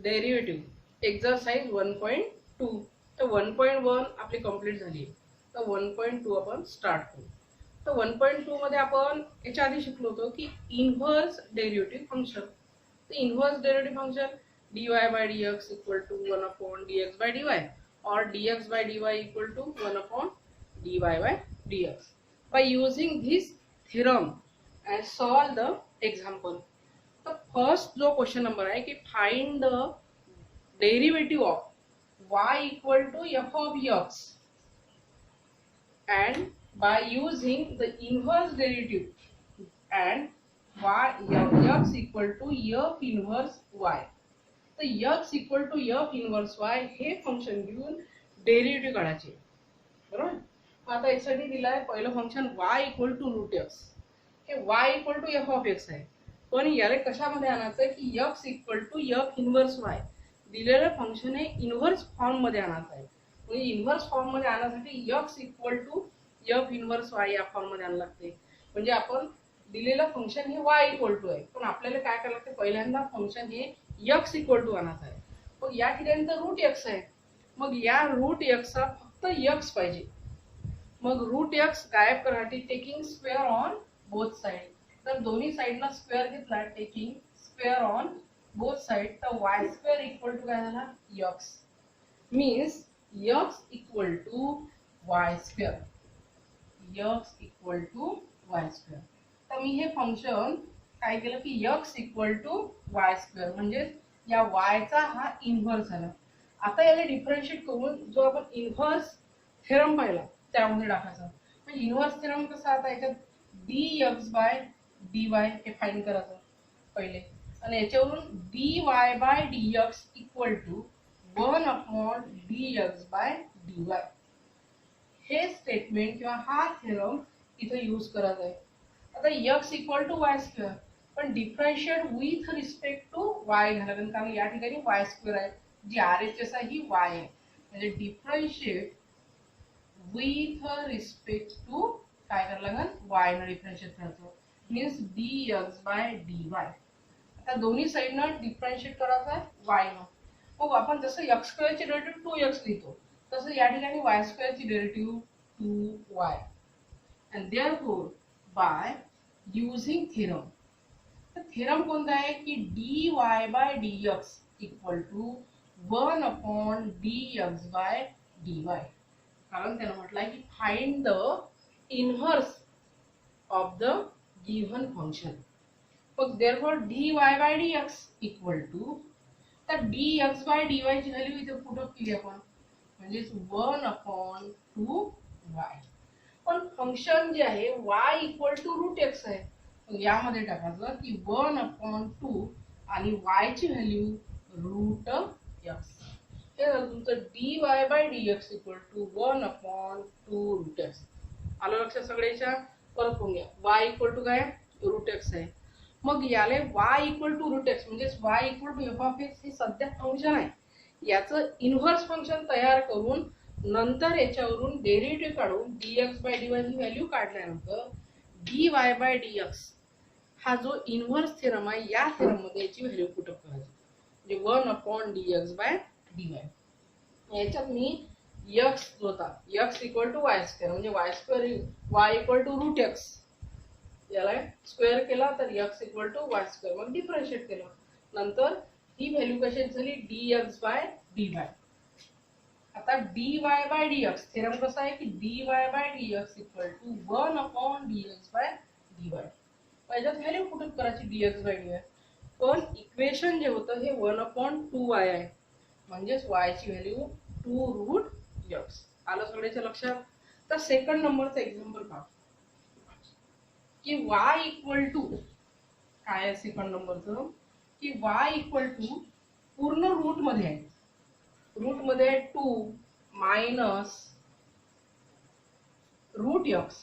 Derivative exercise 1.2. तर 1.1 आपली complete झाली. तर 1.2 आपण स्टार्ट करू. तर 1.2 मध्ये आपण याच्या आधी शिकलो होतो की इन्व्हर्स डेरिव्हेटिव्ह फंक्शन. तर inverse derivative function dy by dx equal to 1 upon dx by dy or dx by dy equal to 1 upon dy by dx. By using this theorem and solve the example. तो first जो question number आहे की find the derivative of y equal to f of x and by using the inverse derivative and x equal to f inverse y. तर x equal to f inverse y हे function घेऊन derivative काढायचे. बरोबर. आता यासाठी दिलाय पहिलं function y equal to root x. हे y equal to f of x आहे. पण याला कशामध्ये आणायचं की x equal to f inverse y दिलेलं फंक्शन हे इनवर्स फॉर्म मध्ये आणायचं आहे. म्हणजे इनवर्स फॉर्म मध्ये आणण्यासाठी x equal to f inverse y या फॉर्म मध्ये आणायला लागते. म्हणजे आपण दिलेलं फंक्शन हे y इक्वल टू आहे, पण आपल्याला काय करायला लागते पहिल्यांदा फंक्शन हे x इक्वल टू आणायचं आहे. मग या ठिकाणी तर रूट x आहे. मग या रूट x चा फक्त x पाहिजे. मग रूट x गायब करण्यासाठी taking square on both side. तर दोन्ही साइडला स्क्वेअर घेतला taking square on both side. तर y स्क्वेअर इक्वल टू काय झाला x. Means x equal to y square. x equal to y square. तर मी हे फंक्शन काय केलं की x equal to y square म्हणजे या y चा हा इन्व्हर्स झाला. आता याला डिफरन्शिएट करून जो आपण इन्व्हर्स थेरम पाहिला त्यामध्ये टाकायचा. म्हणजे इन्व्हर्स थेरम कसा आता याच्यात dx बाय dy हे फाइंड करायचं पहिले आणि याच्यावरून dy by dx equal to 1 upon dx by dy हे स्टेटमेंट किंवा हा थेरम इथे यूज करायचा आहे. आता x equal to y square पण differentiate with respect to y घालायला कारण या ठिकाणी y स्क्वेअर आहे जी RHS आहे ही y आहे. म्हणजे डिफरन्शिएट विथ रिस्पेक्ट टू काय करायला लागेल y ने डिफरन्शिएट करायचं. Means dx by dy. आता दोन्ही साइडनं डिफरन्शिएट करायचं आहे y न. मग आपण जसं x स्क्वेअर ची डेरिव्हेटिव्ह 2x लिहितो तसं या ठिकाणी y स्क्वेअर ची derivative 2y. and therefore by using theorem. तर थेरम कोणता आहे की dy by dx equal to 1 upon dx by dy. कारण त्यानं म्हटलंय की find the inverse of the given function. मग therefore dy by dx equal to तर dx बाय dy ची व्हॅल्यू इथे पुट अप केली आपण म्हणजे 1 अपॉन 2y. पण फंक्शन जे आहे y equal to root x आहे. यामध्ये टाकायचं की 1 अपॉन 2 आणि y ची व्हॅल्यू रूट x. हे झालं तुमचं dy by dx equal to 1 upon 2 root x. आलं लक्षात सगळ्याच्या. परत बघूया y इक्वल टू काय रूट x आहे. मग याले y equal to root x म्हणजे y equal to f of x हे सध्या फंक्शन आहे. याचं इन्व्हर्स फंक्शन तयार करून नंतर याच्यावरून डेरिव्हेटिव्ह काढून dx by dy he value काढल्यानंतर dy बाय dx हा जो इन्व्हर्स थेरम आहे या थेरम मध्ये याची व्हॅल्यू पुट अप करायची म्हणजे 1 अपॉन dx बाय dy. याच्यात मी x होता x equal to y square म्हणजे y square y equal to root x याला स्क्वेअर केला तर x equal to y square मग डिफरन्शिएट केलं नंतर ही व्हॅल्यू कशी झाली dx बाय dy. आता dy बाय dx थेरम कसा आहे की dy by dx equal to 1 upon dx by dy. पहिल्यात व्हॅल्यू पुट अप करायची dx बाय dy. पण इक्वेशन जे होतं हे 1 अपॉन 2y आहे म्हणजेच y ची व्हॅल्यू 2 रूट x. आलं सगळ्याच्या लक्षात. तर सेकंड नंबरचं एक्झाम्पल पहा की y इक्वल टू काय आहे सेकंड नंबरचं की y इक्वल टू पूर्ण रूट मध्ये आहे. रूट मध्ये 2 मायनस रूट x.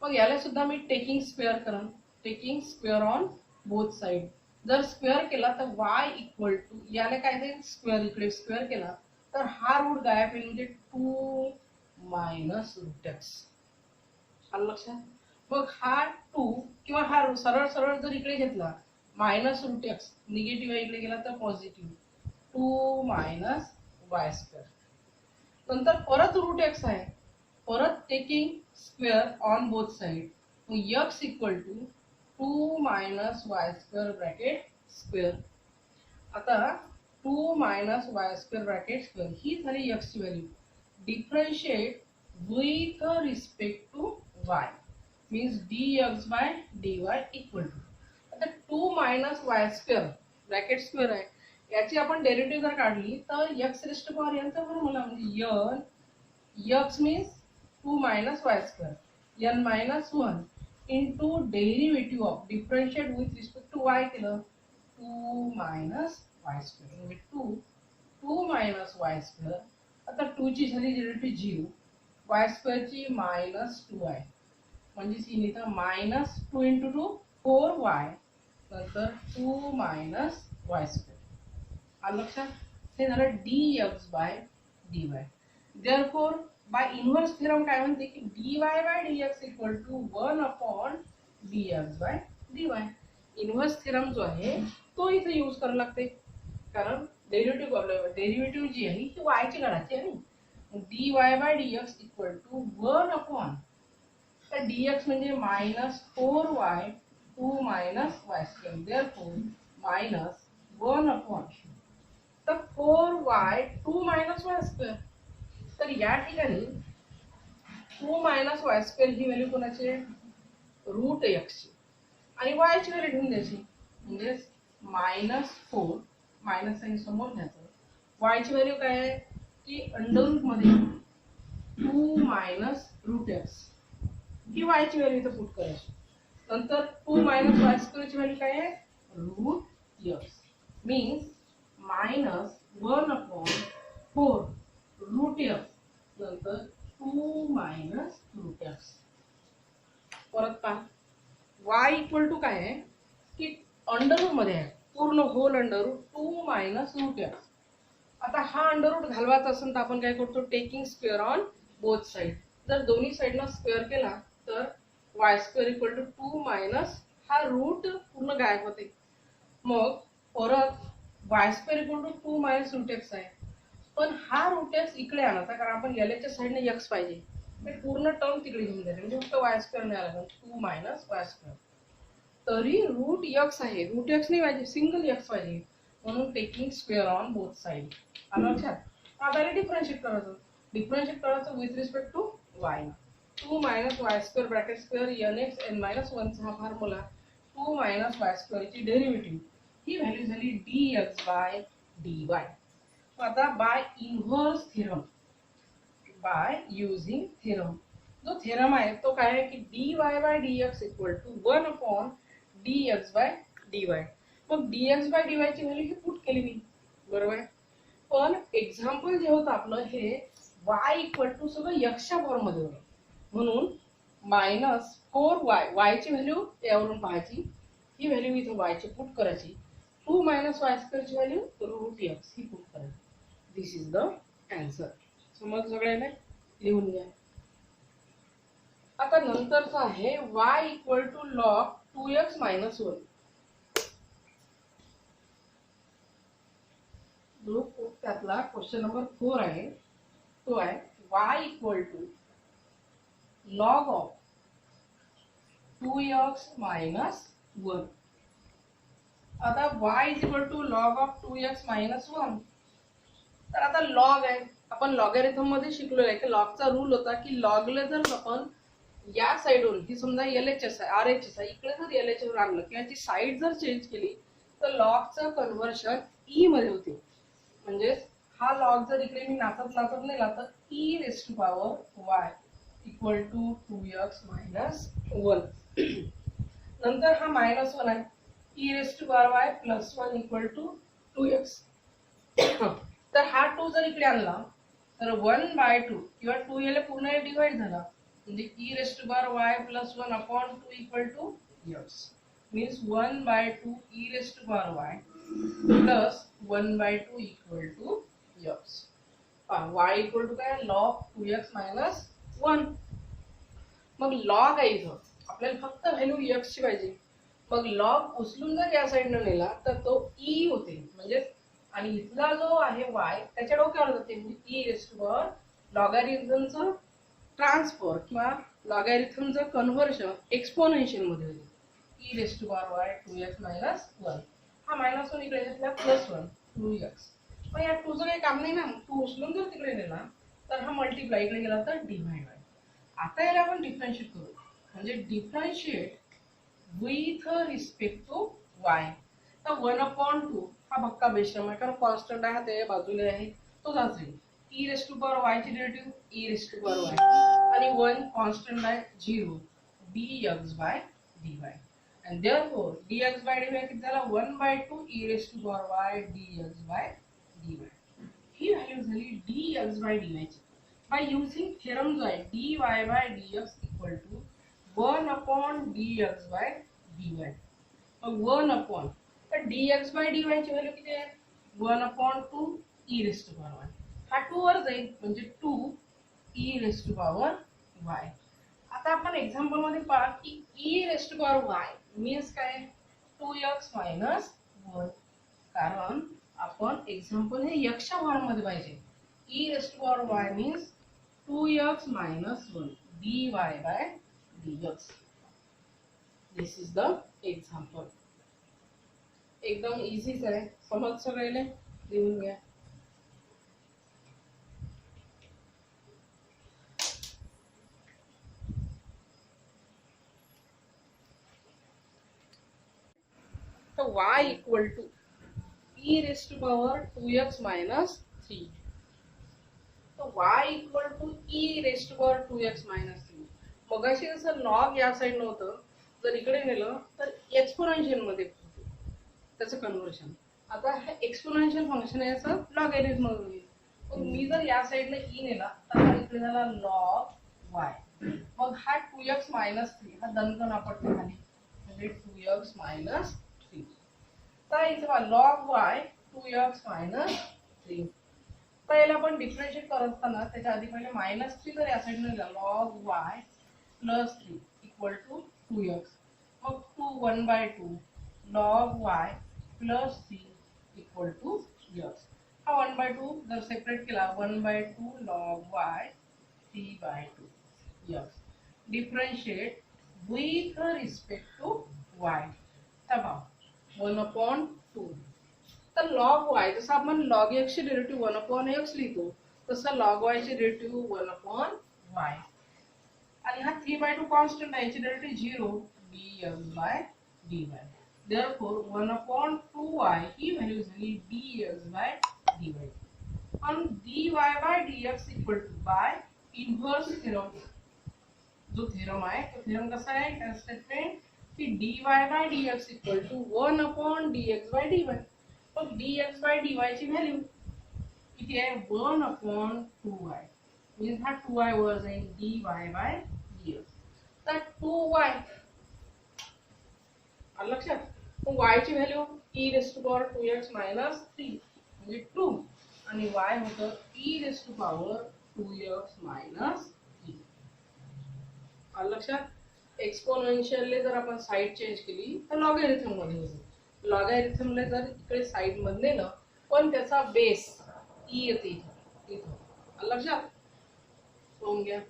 मग याला सुद्धा मी टेकिंग स्क्वेअर करेन taking square on both side. जर स्क्वेअर केला तर y इक्वल टू याला काय जाईल स्क्वेअर इकडे स्क्वेअर केला तर हा रूट गायब होईल म्हणजे 2 मायनस रूट x. आलं लक्षात. मग हा 2 किंवा हा सरळ सरळ जर इकडे घेतला मायनस रूट x निगेटिव्ह इकडे गेला तर पॉझिटिव्ह 2 मायनस वाय स्क्वेअर. नंतर परत रूट एक्स आहे, परत taking square on both side. X equal to 2 minus Y square bracket square. आता 2 minus Y square bracket square ही झाली एक्स ची value. Differentiate with respect to Y means dx by dy equal to. आता 2 minus Y square bracket square आहे, याची आपण derivative जर काढली तर x रेस्ट पॉवर यांचा फॉर्म्युला म्हणजे n x means 2 minus Y square n minus 1 into derivative of differentiate with respect to y केलं 2 मायनस वाय स्क्वेअर म्हणजे 2 मायनस वाय स्क्वेअर. आता 2 ची झाली डेरिव्हेटिव्ह 0, वाय स्क्वेअर ची मायनस 2 आहे म्हणजे सी इथं मायनस 2 इंटू 2 4y नंतर 2 मायनस वाय स्क्वेअर. आलं लक्षात? हे झालं dx by dy. Therefore by inverse theorem काय म्हणते की dy by dx equal to 1 upon dx by dy. Inverse theorem जो आहे तो इथे यूज करायला लागते, कारण डेरिव्हेटिव्ह जी आहे ही y ची घडाची आहे. dy by dx equal to 1 upon तर dx म्हणजे minus 4y 2 minus Y square. Therefore minus 1 upon तर 4y 2 मायनस वाय स्क्वेअर. तर या ठिकाणी 2 मायनस वाय स्क्वेअर ही व्हॅल्यू कोणाची आहे? रूट x ची आणि y ची व्हॅल्यू घेऊन द्यायची म्हणजे मायनस 4 मायनस साइन समोर घ्यायचं. y ची व्हॅल्यू काय आहे की अंडर रूट मध्ये 2 मायनस रूट x ही y ची व्हॅल्यू इथे पुट करायची. नंतर 2 मायनस वाय स्क्वेअर ची व्हॅल्यू काय आहे? Root x means minus 1 upon 4 root x नंतर 2 मायनस रूट x. परत पहा y इक्वल टू काय आहे की अंडर रूट मध्ये आहे, पूर्ण whole under root 2 minus root x. आता हा अंडर रूट घालवायचा असेल तर आपण काय करतो? Taking square on both side. जर दोन्ही साइडला स्क्वेअर केला तर y square equal to 2 minus हा रूट पूर्ण गायब होते. मग परत y square equal to 2 minus root x आहे, पण हा रूट एक्स इकडे आणायचा कारण आपण याच्या साइडने एक्स पाहिजे. मी पूर्ण टर्म तिकडे घेऊन जाईल म्हणजे फक्त वाय स्क्वेअर नाही आला 2 मायनस वाय स्क्वेअर. तरी रूट एक्स आहे, रूट एक्स नाही पाहिजे, सिंगल एक्स पाहिजे म्हणून taking square on both side. आलं लक्षात? आता डिफरन्शिएट करायचं with respect to y. 2 minus Y square bracket square nx n minus 1 चा फॉर्म्युला 2 मायनस वाय स्क्वेअर ची डेरिव्हेटिव्ह ही व्हॅल्यू झाली dx बाय dy. आता by inverse theorem by using theorem जो थिअरम आहे तो काय आहे की dy by dx equal to 1 upon dx by dy. मग dx बाय dy ची व्हॅल्यू ही पुट केली मी, बरोबर आहे. पण एक्झाम्पल जे होतं आपलं हे y इक्वल टू सगळं x च्या फॉर्म मध्ये होतं म्हणून मायनस 4y y ची व्हॅल्यू यावरून पाहायची, ही व्हॅल्यू इथे y ची पुट करायची. 2 मायनस वाय स्क्वेअर ची व्हॅल्यू रूट x ही पुट करायची. This is the answer. समज सगळ्यांना लिहून घ्या. आता नंतरचा आहे y equal to log 2x minus 1. जो त्यातला क्वेश्चन नंबर 4 आहे तो आहे y equal to log of 2x minus 1. आता y is equal to log of 2x minus 1. तर आता लॉग आहे, आपण लॉगॅरिथम मध्ये शिकलो आहे की लॉगचा रूल होता की लॉगला जर आपण या साइडवरून ही समजा LHS आहे RHS आहे, इकडे जर LHS वर आणलं किंवा ची साइड जर चेंज केली तर लॉगचं कन्व्हर्शन e मध्ये होते. म्हणजे हा लॉग जर इकडे मी नाचत नेला तर e raise to power y equal to 2x minus 1. नंतर हा मायनस 1 आहे e raise to power y plus 1 equal to 2x. तर हा 2 जर इकडे आणला तर 1/2 किंवा 2 याला पूर्ण डिवाइड झाला म्हणजे e raise to power y plus 1 upon 2 equal to x means 1/2 e raise to power y plus 1/2 equal to x. y equal to काय? Log 2x minus 1. मग लॉग आहे इथं आपल्याला फक्त व्हॅल्यू x ची पाहिजे. मग लॉग उचलून जर या साइडने नेला तर तो e होते म्हणजे आणि इथला जो आहे y त्याच्या डोक्यावर जाते म्हणजे ई रेस्ट टू पॉवर लॉगॅरिथमचं ट्रान्सफर किंवा लॉगॅरिथमचं कन्व्हर्शन एक्सपोनेन्शियल मध्ये होईल. E raised to power y 2x minus 1 हा मायनस 1 इकडे घेतला प्लस 1 2x. पण या 2चं काही काम नाही ना, 2 उचलून जर तिकडे नेला तर हा मल्टिप्लाय इकडे गेला तर डिवाइड बाय. आता याला आपण डिफरन्शिएट करू म्हणजे differentiate with respect to y. तर 1/2 हा पक्का बेशरम आहे कारण कॉन्स्टंट आहे त्या बाजूला आहे तो जाच राहील. E raise to power y ची derivative e raise to power y आणि 1 कॉन्स्टंट आहे 0 dx by dy. and therefore dx by dy किती झाला 1/2 e raised to power y dx by dy. He value झाली dx by dy ची. by using theorem जो आहे dy by dx equal to 1 upon dx by dy. मग 1 upon तर dx by dy ची value किती आहे 1 upon 2 e raised to power y. हा 2 वर जाईल म्हणजे 2 e raised to power y. आता आपण एक्झाम्पल मध्ये पहा की e raised to power y means काय 2x मायनस 1 कारण आपण एक्झाम्पल हे x च्या फॉर्म मध्ये पाहिजे. e raised to power y means 2x minus 1 dy by dx. This is the example. एकदम इझीच आहे समज सगळ्याला लिहून घ्या. तो y equal to e raised to power 2x minus 3. तो y equal to e raised to power 2x minus 3. मगाशी जसं log या साइड नव्हतं जर इकडे नेलं तर एक्सपोनेन्शियल मध्ये त्याचं कन्व्हर्शन. आता हे एक्सपोनेन्शियल फंक्शन आहे याचं लॉगॅरिथम मध्ये होईल. पण मी जर या साइडला e नेला तर हा इकडे झाला log y. मग हा 2x minus 3 हा दणकन आपटते खाली म्हणजे 2x minus 3. तर इथं log y 2x minus 3. तर याला आपण डिफरन्शिएट करत असताना त्याच्या आधी पहिले -3 जर या साइडने लिहिला log y plus 3 equal to 2x. मग 2 1/2 log y plus 3 equal to x. हा 1/2 जर सेपरेट केला 1/2 log y 3/2 x. Differentiate with respect to y. तब 1/2 तर log y जसं आपण log x ची डेरिव्हेटिव्ह 1/x लिहितो तसं log y ची डेरिव्हेटिव्ह 1/y. आणि हा 3/2 कॉन्स्टंट आहे याची derivative 0 dx by dy. Therefore 1/2y he value झाली dx by dy. आणि dy by dx equal to by inverse theorem. जो थेरम आहे तो थेरम कसा आहे काय स्टेटमेंट की dy by dx equal to 1/dx by dy. मग dx by dy ची व्हॅल्यू किती आहे 1/2y. मीन्स हा 2y वर जाईल dy by dx. तर 2y आलं लक्षात. मग y ची value e raised to power 2x minus 3 म्हणजे 2 आणि y होतं e raised to power 2x minus 3. आलं लक्षात. एक्सपोनेन्शियलले जर आपण साइड चेंज केली तर लॉगॅरिथम मध्ये होईल. लॉगॅरिथमला जर इकडे साइड मध्ये नेलं पण त्याचा बेस e येते इथं. आलं लक्षात. सोडून घ्या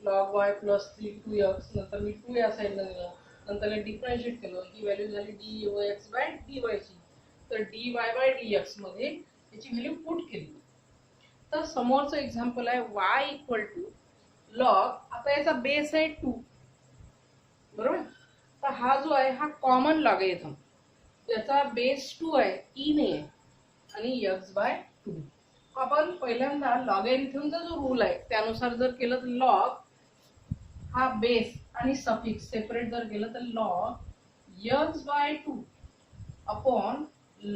log y plus 3 2x नंतर मी 2 या साइडला नेलं नंतर डिफरन्शिएट केलं ही व्हॅल्यू झाली dx by dy ची. तर dy by dx मध्ये याची व्हॅल्यू पुट केली. तर समोरचं एक्झाम्पल आहे y equal to log आता याचा बेस आहे 2 बरोबर. तर हा जो आहे हा कॉमन लॉगॅरिथम याचा बेस 2 आहे e नाही आहे आणि x by 2. आपण पहिल्यांदा लॉगॅरिथमचा जो रूल आहे त्यानुसार जर केलं तर log हा बेस आणि सफिक्स सेपरेट जर केलं तर log x by 2 upon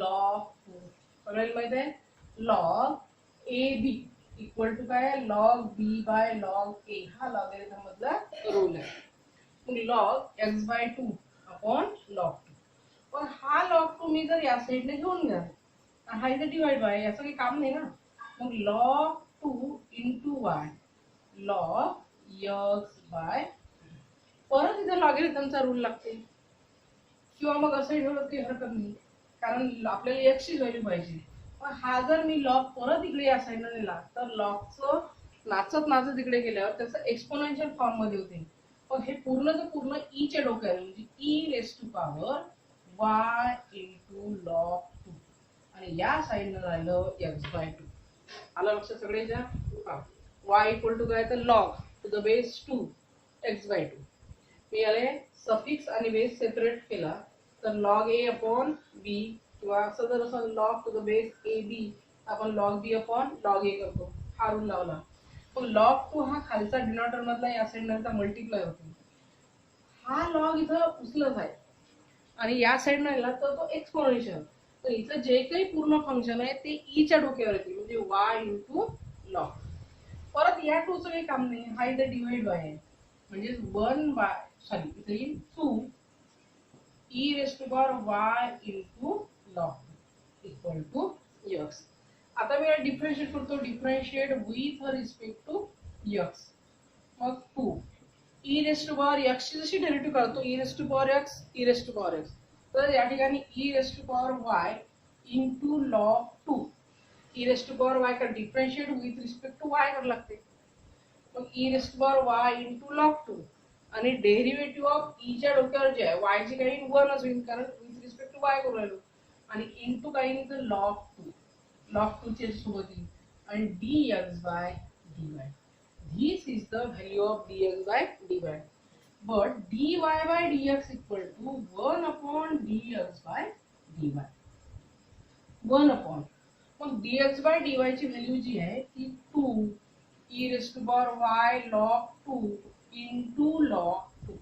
log 2. सगळ्यांना माहित आहे log ab इक्वल टू काय आहे log b by log a. हा लॉगॅरिथम मधला रूल आहे. मग log x by 2 upon log 2. पण हा log 2 मी जर या साइडने घेऊन घ्या हा इथे डिवाइड बाय याचं काही काम नाही ना. मग log 2 into y log x by परत इथे लॉगॅरिथमचा रूल लागते किंवा मग असं ठेवलं काही हरकत नाही. कारण आपल्याला एक्सची व्हॅल्यू पाहिजे. पण हा जर मी लॉग परत इकडे या साईडला नेला तर लॉगचं नाचत नाचत इकडे गेल्यावर त्याचं एक्सपोनेन्शियल फॉर्म मध्ये होते. पण हे पूर्णचं पूर्ण ई च्या डोक्यावर म्हणजे e raise to power y into log 2 आणि या साईडनं राहिलं x/2. आलं लक्षात सगळ्यांच्या? y इक्वल टू काय तर log to the base 2 x/2. मी याला सफिक्स आणि बेस सेपरेट केला तर लॉग a अपॉन b किंवा असं जर असं log to the base ab आपण log b upon log a करतो. हा रूल लावला. पण लॉग 2 हा खालचा डिनॉमिनेटर मधला या साईडनंचा मल्टिप्लाय होतो. हा लॉग इथं उचलत आहे आणि या साईडनं आला तर तो एक्सपोनेन्शियल. तर इथं जे काही पूर्ण फंक्शन आहे ते ई च्या डोक्यावर येते म्हणजे y इंटू लॉग. परत या 2 चं काही काम नाही. हा इथे डिवाइड बाय आहे म्हणजे 1 बाय सॉरी इथे येईल 2 e raise to power y into log equal to x. आता मी डिफरन्शिएट करतो. Differentiate with respect to x. मग 2 e raise to power x ची जशी डेरिव्हेटिव्ह करतो e raise to power x e raise to power x तर या ठिकाणी e raise to power y into log 2 e raise to power y का differentiate with respect to y करावं लागते. मग E raise to power y into log 2 आणि derivative of E च्या डोक्यावर जे आहे y ची काही 1 होईल कारण विथ रिस्पेक्ट टू y करू राहिलो आणि इंटू काही नाही तर लॉग 2 लॉग 2 च्या सोबत येईल आणि dx/dy. This is the value of dx/dy. But dy/dx equal to 1 upon dx/dy. 1 upon. मग dx/dy ची व्हॅल्यू जी आहे ती 2 e raised to power y log 2 into log 2.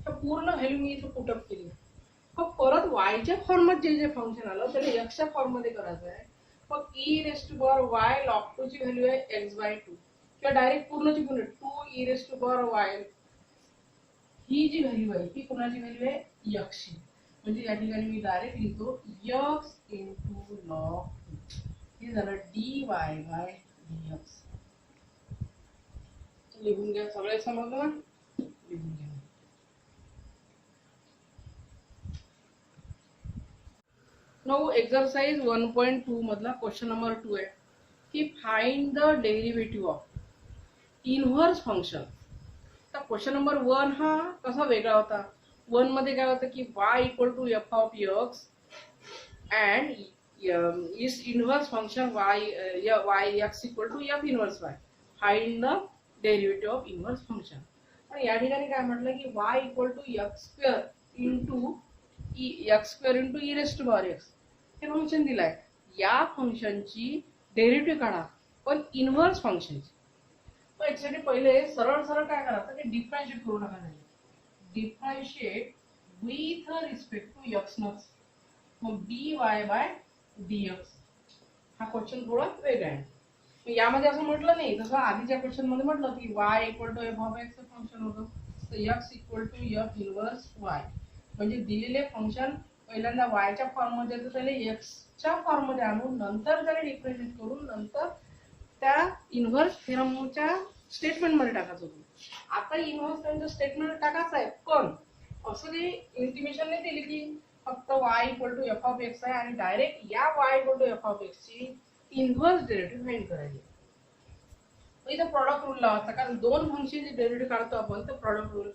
तर पूर्ण व्हॅल्यू मी इथे पुट अप केली. मग परत y च्या फॉर्म मध्ये जे फंक्शन आलं त्याला x च्या फॉर्म मध्ये करायचं आहे. मग e raised to power y log 2 ची व्हॅल्यू आहे x/2 किंवा डायरेक्ट पूर्णची पूर्ण 2 e raised to power y ही जी व्हॅल्यू आहे ती कोणाची व्हॅल्यू आहे x ची. म्हणजे या ठिकाणी मी डायरेक्ट लिहितो x into log 2. हे झालं dy/dx. लिहून घ्या. सगळे समजलं ना? लिहून घ्या. नाउ एक्सरसाइज 1.2 मधला क्वेश्चन नंबर 2 आहे की find the derivative of inverse function. तर क्वेश्चन नंबर 1 हा कसा वेगळा होता. 1 मध्ये काय होतं की y equal to f of x and is inverse function y x equal to f inverse y. Find the derivative of inverse function. आणि या ठिकाणी काय म्हटलं की y equal to x square into x square into e raised to power x हे function दिलाय. या फंक्शनची डेरिव्हेटिव्ह काढा पण इनव्हर्स फंक्शनची. मग याच्यासाठी पहिले सरळ सरळ काय करायचं की डिफरन्शिएट करू नका. Differentiate with respect to x नच. मग dy/dx. हा क्वेश्चन थोडा वेगळा आहे. यामध्ये असं म्हटलं नाही जसं आधीच्या क्वेश्चन मध्ये म्हटलं की y equal to f of x चं फंक्शन होतं तर x equal to f inverse y म्हणजे दिलेले फंक्शन पहिल्यांदा y च्या फॉर्म मध्ये येतं त्याला x च्या फॉर्म मध्ये आणून नंतर त्याला डिफरन्शिएट करून नंतर त्या इनव्हर्स थेरमच्या स्टेटमेंट मध्ये टाकायचं होतं. आता इनव्हर्स थेरमचं स्टेटमेंट टाकायचं आहे पण असं काही इंटिमेशन नाही दिली की फक्त y equal to f of x आहे आणि डायरेक्ट या y equal to f of x ची इनव्हर्स डेरिव्हेटिव्ह फाइंड करायची. इथं प्रॉडक्ट रूल लावायचा कारण दोन फंक्शनचे डेरिव्हेटिव्ह काढतो आपण तर product rule.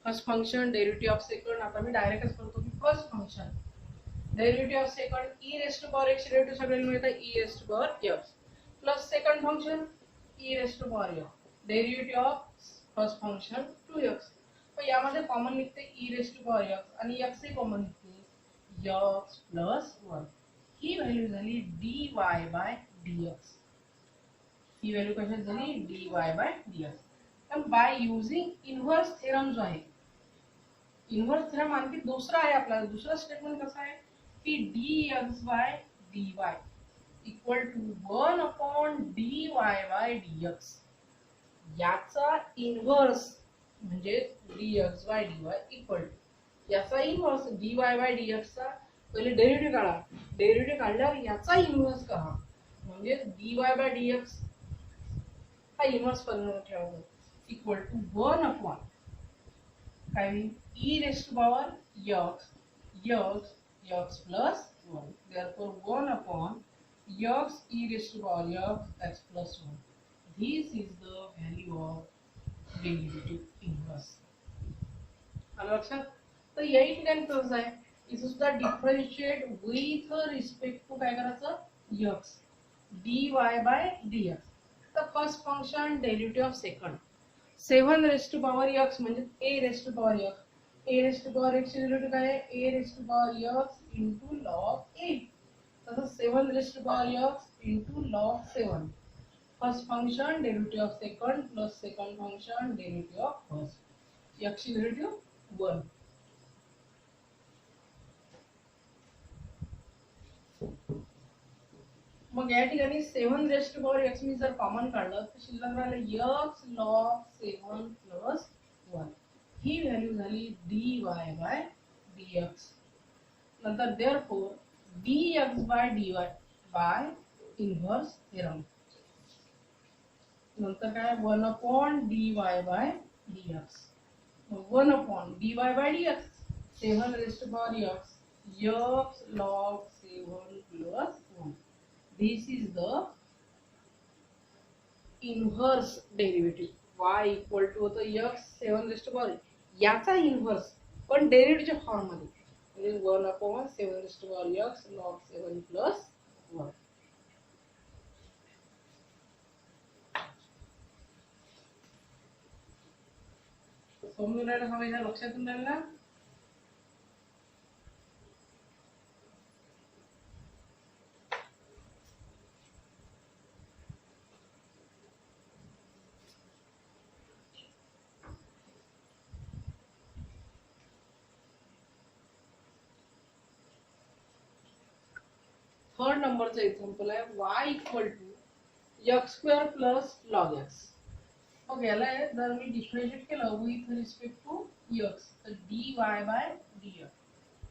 First function derivative of second. आता मी डायरेक्टच करतो की first function derivative of second e raised to power x derivative सगळ्यांना मिळतं e raised to power x plus second function e raised to power x derivative of first function 2x. पण यामध्ये common निघते e raised to power x आणि x ही common निघते x plus 1. ही value झाली dy/dx. ही व्हॅल्यू कशात झाली dy/dx. पण बाय युजिंग इनव्हर्स थेरम जो आहे इनव्हर्स थेरम आणखी दुसरा आहे आपला दुसरा स्टेटमेंट कसा आहे की dx/dy equal to 1 upon dy/dx. याचा इनव्हर्स म्हणजे dx/dy इक्वल टू याचा इनव्हर्स dy/dx चा पहिले डेरिव्हेटिव्ह काढा. डेरिव्हेटिव्ह काढल्यावर याचा इनव्हर्स करा म्हणजे dy/dx हा इनव्हर्स परिणाम ठेवायचा इक्वल टू 1 अपॉन काय e raised to power x x plus 1. Therefore 1 upon x e raised to power x plus 1. This is the value of derivative inverse. आलं लक्षात? तर याही ठिकाणी कसं आहे, इथे सुद्धा डिफरन्शिएट विथ रिस्पेक्ट टू काय करायचं x dy by dx. तर first function derivative of second 7 raised to power x म्हणजे a raised to power x. a raised to power x ची डेरिव्हेटिव्ह काय आहे, a raised to power x into log a. तसं 7 raised to power x into log 7. First function derivative of second plus second function derivative of first. x ची derivative 1. मग या ठिकाणी 7 rest to power x मी जर common काढलं तर शिल्लक राहिलं x log 7 plus 1. ही व्हॅल्यू झाली dy by dx. नंतर therefore dx by dy by inverse theorem. नंतर काय 1 upon dy by dx. 1 upon dy by dx 7 raised to power x log 7 plus 1. This is the inverse derivative. Y equal to होतं x 7 raised to power याचा inverse पण डेरिव्हेटिव्हच्या form मध्ये म्हणजे 1 upon 7 raised to power x log 7 plus 1. समजून राहिलं हवं, या लक्षातून राहिलं ना? थर्ड नंबरचं एक्झाम्पल आहे y equal to x square plus log x. मग याला जर मी डिफरन्शिएट केलं विथ रिस्पेक्ट टू x तर dy by dx.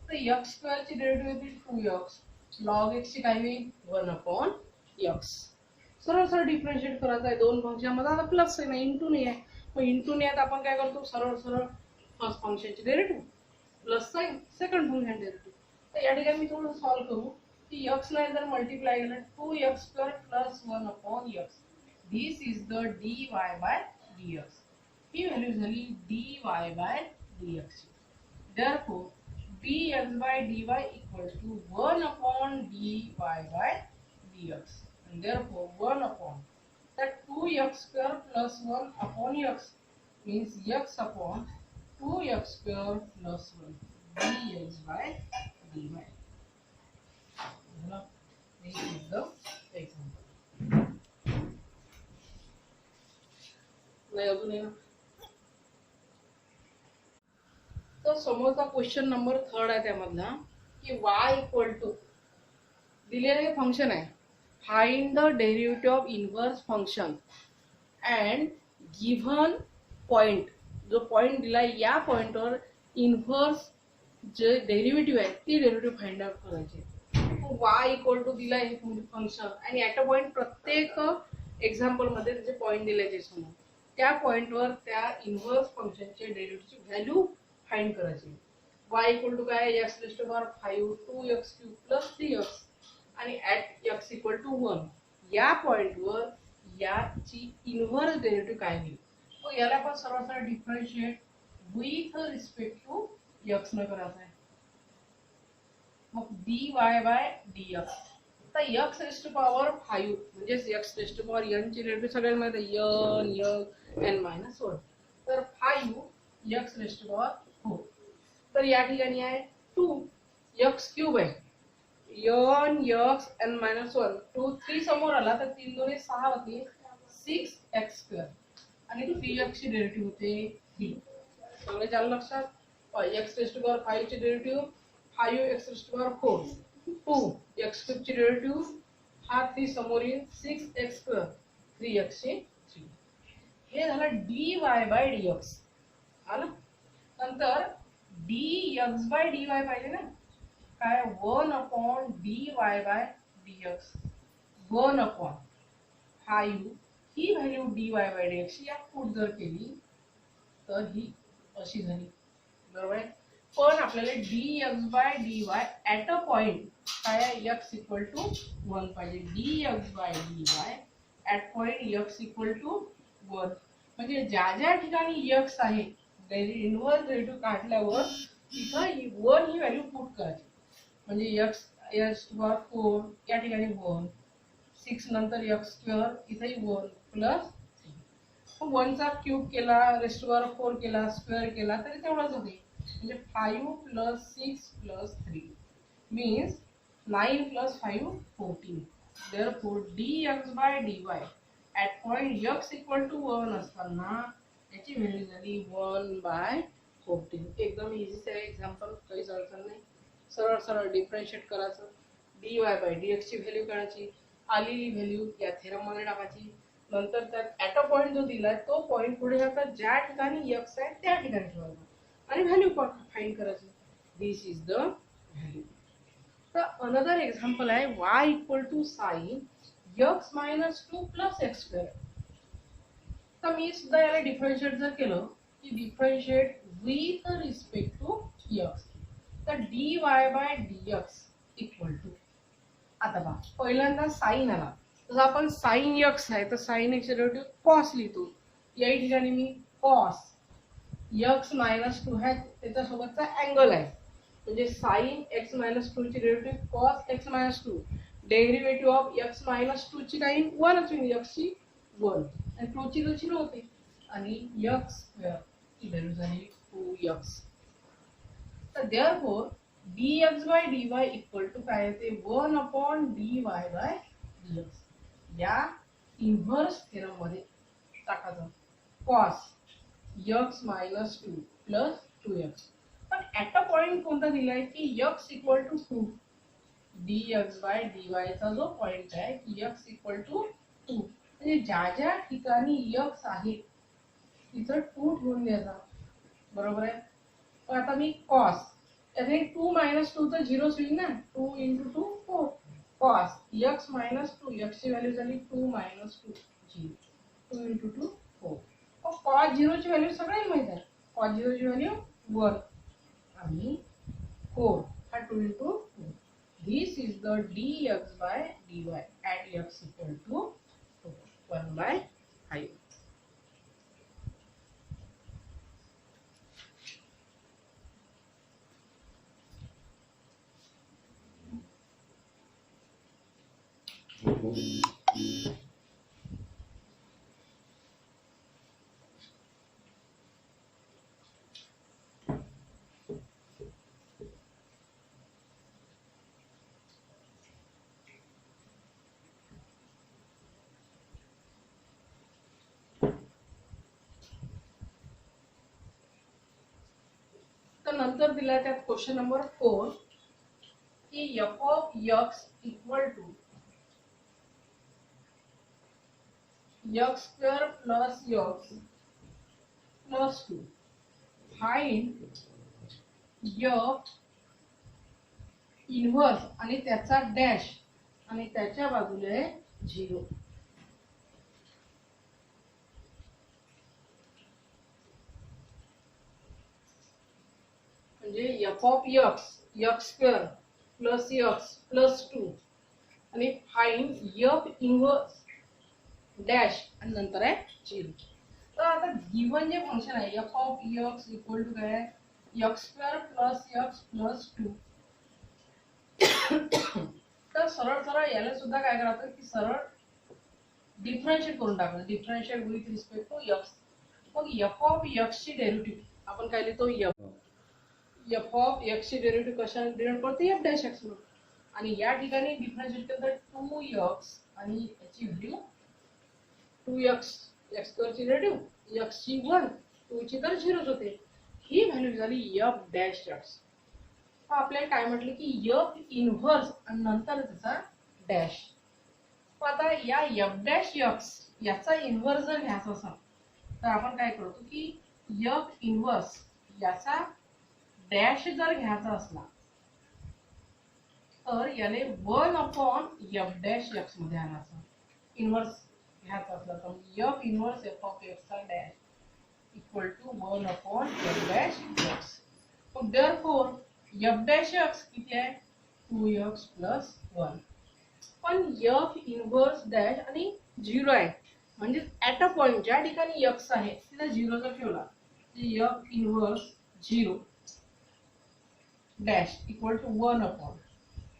तर x स्क्वेअर ची डेरिव्हेटिव्ह येते 2x log x ची काय होईल 1 upon x. सरळ सरळ डिफरन्शिएट करायचं आहे दोन फंक्शन मध्ये. आता प्लस आहे ना इंटू नाही आहे, मग इंटू नाही आहे आपण काय करतो सरळ सरळ फर्स्ट फंक्शनची derivative plus sign second function derivative. तर या ठिकाणी मी थोडं सॉल्व करू की x ने जर मल्टिप्लाय केलं 2x square plus 1 upon x. This is the dy by dx. He value झाली dy by dx. therefore dx by dy equals to 1 upon dy by dx. and therefore 1 upon that 2x square plus 1 upon x means x upon 2x square plus 1 dx by dy. This is the example. नाही अजून आहे ना. तर समोरचा question number 3 आहे त्यामधला की y equal to दिलेले फंक्शन आहे find the derivative of inverse function and given point. जो पॉइंट दिलाय या पॉइंटवर इनवर्स जे डेरिव्हेटिव्ह आहे ती डेरिव्हेटिव्ह फाइंड आउट करायची. y इक्वल टू दिलाय हे फंक्शन आणि ऍट अ पॉइंट प्रत्येक एक्झाम्पल मध्ये त्याचे पॉइंट दिले समोर त्या पॉइंटवर त्या इनव्हर्स फंक्शनचे डेरिव्हेटिव्हची व्हॅल्यू फाइंड करायची. y इक्वल टू काय x raised to power 5 2x cube plus 3x आणि ऍट x इक्वल टू 1 या पॉइंटवर याची इनव्हर्स डेरिव्हेटिव्ह काय होईल. मग याला आपण सर्व सरळ differentiate with respect to x न करायचं आहे. मग dy by dx. तर x रेस्ट टू पॉवर 5 म्हणजे x raised to power n ची डेरिव्हेटिव्ह सगळ्यांना माहिती आहे n n-1. तर 5 x रेस्ट टू पॉवर 4. तर या ठिकाणी आहे 2x क्यूब आहे n x n-1 2 3 समोर आला तर 3 2 6 होते 6x स्क्वेअर आणि 3x ची डेरिव्हेटिव्ह होते 3. सगळे चालू लक्षात. x रेस्ट टू पॉवर 5 ची derivative 5x raised to power 4 2x cube ची डेरिव्हेटिव्ह हा 3 समोर येईल 6x स्क्वेअर 3x ची 3. हे झालं dy by dx. आलं. नंतर dx by dy पाहिजे ना काय 1 upon dy by dx 1 upon 5 he value dy by dx या पुट जर केली तर ही अशी झाली बरोबर आहे. पण आपल्याला dx/dy ऍट अ पॉइंट काय आहे x इक्वल टू 1 पाहिजे. dx/dy at point x equal to 1 म्हणजे ज्या ज्या ठिकाणी x आहे इनव्हर्स डेरिव्हेटिव्ह काढल्यावर तिथं 1 ही व्हॅल्यू पुट करायची. म्हणजे x वर 4 या ठिकाणी 1 6 नंतर x² इथेही 1 प्लस 1 चा क्यूब केला रेस्टवर 4 केला स्क्वेअर केला तरी तेवढंच होते. म्हणजे 5 plus 6 plus 3 means 9 plus 5 14. Therefore dx/dy at point x equal to 1 असताना याची व्हॅल्यू झाली 1/14. एकदम इझीच आहे एक्झाम्पल, काहीच अडचण नाही. सरळ सरळ डिफरन्शिएट करायचं. dy/dx ची व्हॅल्यू काढायची. आलेली व्हॅल्यू या थेरम मध्ये टाकायची. नंतर त्यात ऍट अ पॉइंट जो दिलाय तो पॉइंट पुढे आता ज्या ठिकाणी x आहे त्या ठिकाणी ठेवायचा आणि व्हॅल्यू फाइंड करायची. This is the value. तर अनदर एक्झाम्पल आहे y equal to sine x minus 2 plus x². तर मी सुद्धा याला डिफरन्शिएट जर केलं की differentiate with respect to x तर dy/dx इक्वल टू आता पहा पहिल्यांदा साइन आला तर आपण साइन x आहे तर साइन x डेरिव्हेटिव्ह कॉस लिहितो. या ठिकाणी मी कॉस x मायनस 2 आहे त्याच्यासोबतचा अँगल आहे म्हणजे साइन x मायनस 2 ची derivative cos x minus 2 derivative of x minus 2 ची काही 1 च होईल x ची 1 आणि 2 ची 0 होते आणि x² ची व्हॅल्यू झाली 2x. तर देअरफॉर dx/dy इक्वल टू काय येते 1/dy/dx. या इन्व्हर्स थेरम मध्ये टाकायचं cos x minus 2 plus 2x. पण ऍट अ पॉइंट कोणता दिलाय की x इक्वल टू 2. dx/dy चा जो पॉइंट आहे की x इक्वल टू 2 म्हणजे ज्या ज्या ठिकाणी x आहे तिथं 2 ठेवून द्यायचा. बरोबर आहे. तर आता मी cos याने 2 मायनस 2 तर 0 होईल ना. 2 × 2 4 cos x मायनस 2 x ची व्हॅल्यू झाली 2 मायनस 2 0 2 × 2 4. cos 0 ची व्हॅल्यू सगळ्यांना माहित आहे. cos 0 ची व्हॅल्यू 1 आणि 4 हा 2 × 4. This is the dx/dy at x equal to 1/5. तर नंतर दिलाय त्यात क्वेश्चन नंबर 4 की f of x equal to x² plus x plus 2 find f inverse आणि त्याचा डॅश आणि त्याच्या बाजूला आहे 0. म्हणजे f of x² plus x plus 2 आणि फाइंड f इन्व्हर्स डॅश आणि नंतर आहे 0. तर आता गिवन जे फंक्शन आहे f of x equal to काय आहे x² प्लस x प्लस 2. तर सरळ सरळ याला सुद्धा काय करायचं की सरळ डिफरन्शिएट करून टाकायचं. Differentiate with respect to x. मग f of x ची डेरिव्हेटिव्ह आपण काय लिहितो f of x ची डेरिव्हेटिव्ह कशाने डिनोट करते f डॅश x म्हणून. आणि या ठिकाणी डिफरन्शिएट केलं तर 2x आणि याची व्हॅल्यू 2x x² ची डेरिव्हेटिव्ह x ची 1 2 ची तर 0 होते. ही व्हॅल्यू झाली f डॅश x. आपल्याला काय म्हटलं की f इन्व्हर्स आणि नंतर त्याचा डॅश. आता या f डॅश x याचा इन्व्हर्स जर घ्यायचा असेल तर आपण काय करतो की f इन्व्हर्स याचा डॅश जर घ्यायचा असला तर याने 1/f डॅश x मध्ये आणायचा. इन्व्हर्स घ्यायचा असला तर f inverse f of x चा dash equal to 1/f dash x. मग देअरफॉर एफ डॅश एक्स किती आहे 2x प्लस 1. पण एफ इनव्हर्स डॅश आणि 0 आहे म्हणजे ऍट अ पॉइंट ज्या ठिकाणी एक्स आहे तिथे 0 जर ठेवला f inverse 0 dash equal to 1 upon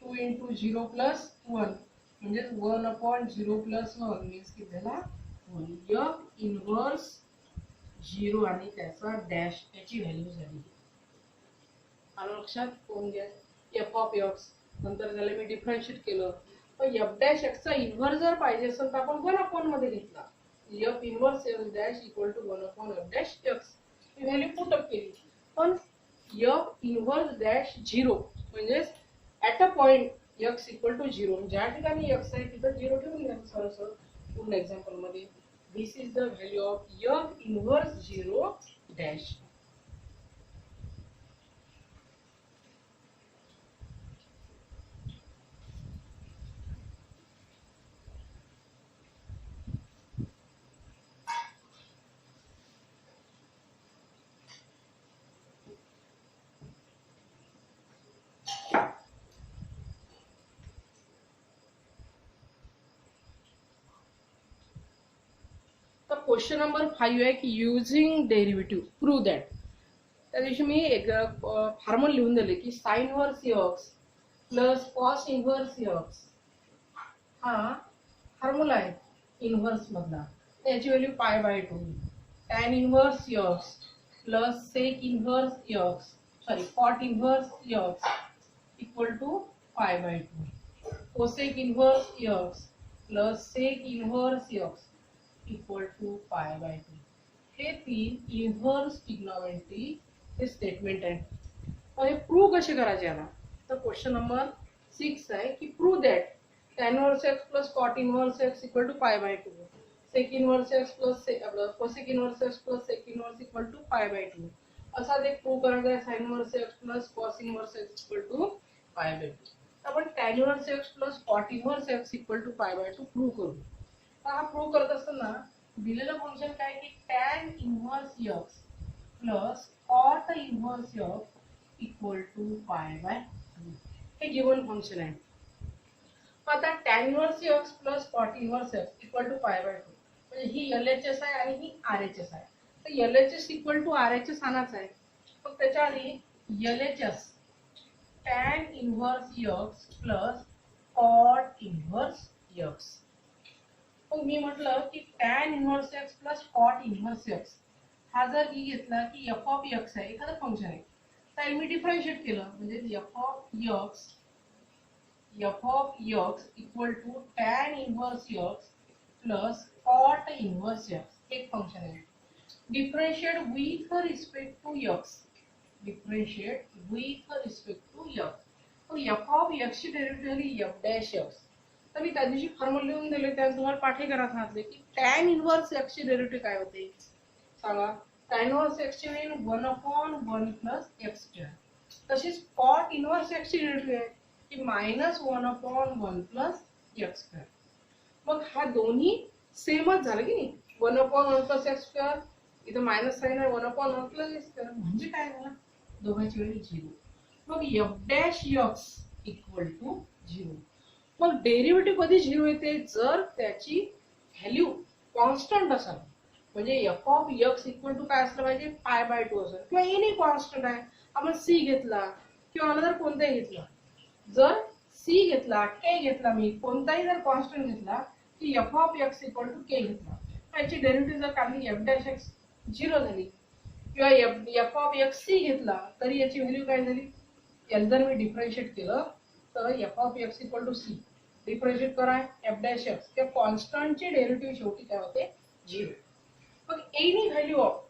2 into 0 plus 1 म्हणजे 1 अपॉन 0 प्लस 1 मीन्स किती झाला 1. एफ इनव्हर्स 0 आणि त्याचा डॅश याची व्हॅल्यू झाली. आलं लक्षात कोण घ्या एफ ऑफ एक्स नंतर त्याला मी डिफरन्शिएट केलं पण एफ डॅश एक्स चा इन्व्हर्स जर पाहिजे असेल तर आपण 1 अपॉन मध्ये घेतला f inverse x dash equal to 1 upon f dash x ही व्हॅल्यू पुट अप केली. पण एफ इन्व्हर्स डॅश 0 म्हणजे at a point x equal to 0 ज्या ठिकाणी एक्स आहे तिथं 0 ठेवून घ्या. सर पूर्ण एक्झाम्पल मध्ये this is the value of F inverse 0 dash. Question number 5 आहे की युजिंग डेरिव्हेटिव्ह प्रूव्ह दॅट. त्या दिवशी मी एक फॉर्म्युला लिहून दिले की sine inverse x plus cos inverse x हा फॉर्म्युला आहे इन्व्हर्स मधला त्याची value pi by 2. Tan inverse x plus sec inverse x cot inverse x equal to pi by 2. Cosec inverse x plus sec inverse x equal to pi by 2. हे 3 inverse trigonometry हे statement आहे. हे prove कसे करायचे याला तर question number 6 आहे की prove that tan inverse x plus cot inverse x equal to pi by 2 sec inverse x plus cosec inverse x plus sec inverse equal to pi by 2 असा एक प्रूव्ह करायचा आहे. Sine inverse x plus cos inverse x equal to pi by 2. आपण tan inverse x plus cot inverse x equal to pi by 2 prove करू. हा prove करत असताना दिलेलं फंक्शन काय की tan inverse x plus cot inverse x equal to pi by 2 हे given function आहे. आता tan inverse x plus cot inverse x equal to pi by 2 म्हणजे ही LHS आहे आणि ही RHS आहे. तर LHS इक्वल टू RHS आणाच आहे. मग त्याच्या आधी LHS tan inverse x plus cot inverse x. मग मी म्हटलं की tan inverse x plus cot inverse x हा जर घेतला की एफ ऑफ एक्स आहे एखादं फंक्शन आहे तर मी डिफरन्शिएट केलं म्हणजे f of x equal to tan inverse x plus cot inverse x एक फंक्शन आहे. Differentiate with respect to x तर एफ ऑफ एक्स ची डेरिव्हेटिव्ह झाली एफ डॅश एक्स. तर मी त्या दिवशी फॉर्म्युला लिहून दिले त्या तुम्हाला पाठी करा सांगितले की टॅन इन्व्हर्स एक्स ची डेरिव्हेटिव्ह काय होते सांगा. टॅन इन्व्हर्स एक्स ची व्हॅल्यू 1/1 प्लस एक्स स्क्वेअर. तशीच कॉट इन्व्हर्स एक्स ची डेरिव्हेटिव्ह आहे की -1/1 प्लस एक्स स्क्वेअर. मग हा दोन्ही सेमच झालं की नाही 1/1 प्लस एक्स स्क्वेअर इथं मायनस साइन आहे 1/1 प्लस एक्स स्क्वेअर म्हणजे काय झालं दोघांची व्हॅल्यू 0. मग f dash x equal to 0. मग डेरिव्हेटिव्ह कधी 0 येते जर त्याची व्हॅल्यू कॉन्स्टंट असेल म्हणजे f of x equal to काय असलं पाहिजे पाय बाय 2 असेल किंवा एनी कॉन्स्टंट आहे आपण सी घेतला किंवा अनदर कोणताही घेतला. जर सी घेतला के घेतला मी कोणताही जर कॉन्स्टंट घेतला की F of x equal to K घेतला याची डेरिव्हेटिव्ह जर काढली एफ डॅश एक्स 0 झाली किंवा एफ ऑफ एक्स सी घेतला तरी याची व्हॅल्यू काय झाली एल जर मी डिफरन्शिएट केलं तर f of x equal to c differentiate करा एफ डॅश एक्स त्या कॉन्स्टंटची डेरिव्हेटिव्ह शेवटी काय होते 0. मग एनी व्हॅल्यू ऑफ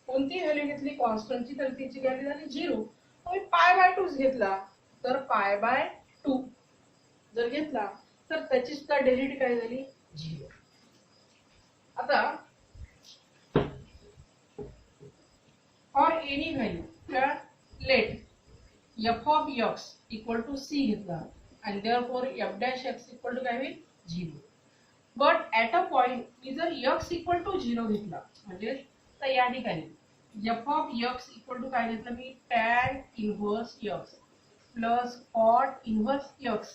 कोणती व्हॅल्यू घेतली कॉन्स्टंटची तर तिची व्हॅल्यू झाली 0. मग पाय बाय 2 घेतला तर पाय बाय 2 जर घेतला तर त्याची सुद्धा डेरिव्हेटिव्ह काय झाली 0. आता for any value let f of x equal to c घेतला and therefore f dash x equal to काय होईल 0. बट ऍट अ पॉइंट मी जर x इक्वल टू 0 घेतला म्हणजे तर या ठिकाणी F of x equal to काय घेतलं मी tan inverse x plus cot inverse X.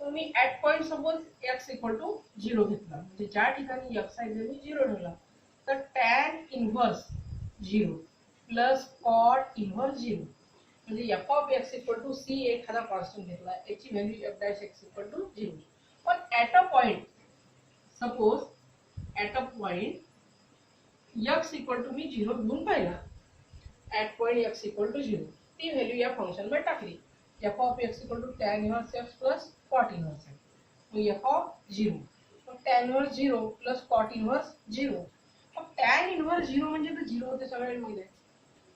तर मी at point suppose X equal to 0 घेतला म्हणजे ज्या ठिकाणी एक्स आहे मी 0 ठेवला तर tan inverse 0 plus cot inverse 0 म्हणजे f of x equal to c एखादा कॉन्स्टंट घेतला याची value f dash x equal to 0. पण at a point suppose at a point x equal to मी 0 घेऊन पाहिला at point x equal to 0 ती value या फंक्शन मध्ये टाकली f of x equal to tan inverse x plus cot inverse x. मग F of 0 मग tan inverse 0 plus cot inverse 0. मग टॅन इनव्हर्स 0 म्हणजे तर 0 होते सगळ्यांना माहिती आहे.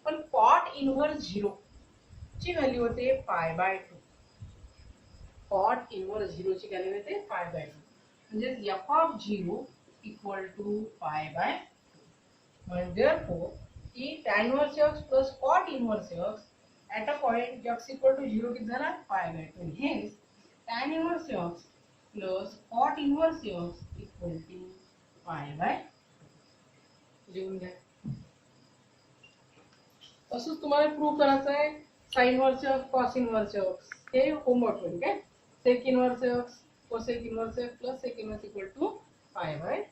पण कॉट इनव्हर्स 0 ची व्हॅल्यू होते पाय बाय 2. कॉट इनव्हर्स 0 ची व्हॅल्यू होते पाय बाय 2 म्हणजे f of 0 equal to pi by 2. म्हणजे therefore की tan inverse x plus cot inverse x at a point x equal to 0 किती झाला pi by 2. Hence tan inverse x plus cot inverse x equal to pi by 2. लिहून घ्या. असंच तुम्हाला prove करायचं आहे sin inverse x cos inverse x हे homework मध्ये काय sec inverse x cosec inverse x plus sec inverse equal to pi bye